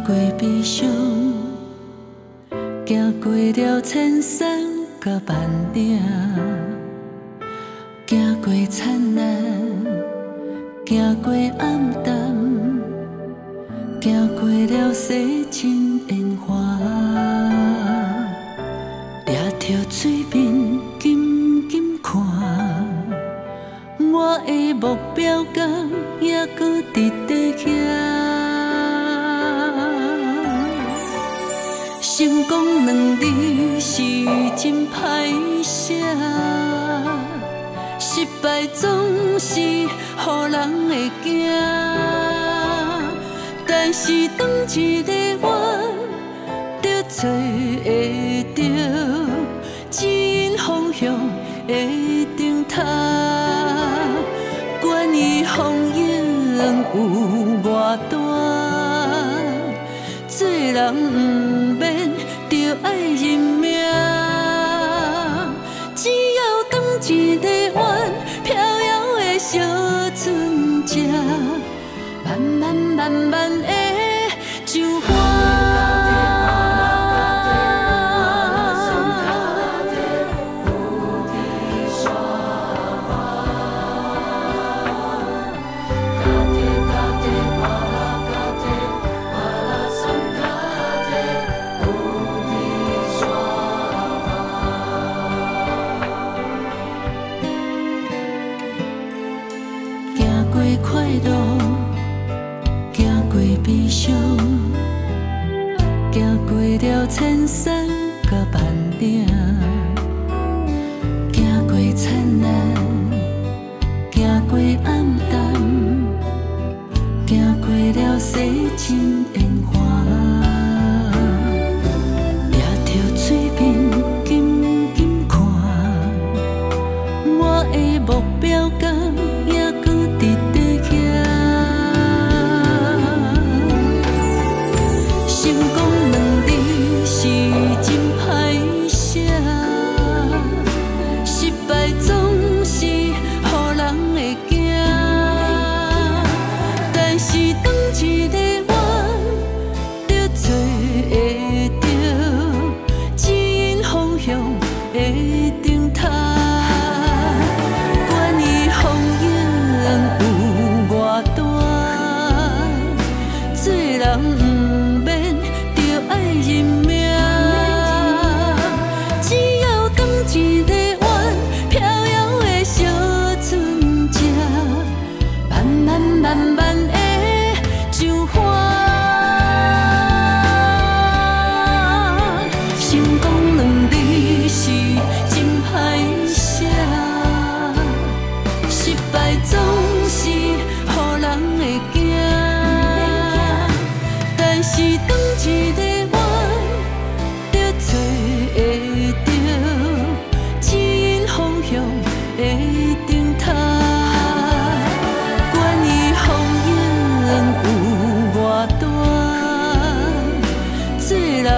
过悲伤，行过了千山甲万岭，行过灿烂，行过暗淡，行过了世情烟花，掠着水面紧紧看，我的目标港还搁伫地徛。成功2字是真歹写，失败总是予人会惊。但是当一个愿着找会着，指引方向会定塔。管伊风影有偌大，做人毋免着爱认命。只要当一个愿飘摇的小船只，慢慢慢慢的上岸。快乐，行过悲伤，行过了千山甲万岭，行过灿烂，行过暗淡，行过了世情烟花，掠着水面紧紧看，我的目标港还搁伫地徛。成功2字是真歹写，失败总是予人会惊。但是当一个愿着做会着，指引方向会定塔。管伊风影有偌大，做人毋免着爱认命。只要当一个愿飘摇的小船只，慢慢慢慢的上岸。成功2字是真歹写，失败总是予人会惊。但是当一个愿着做会着，指引方向会定塔。管伊风影有偌大，做人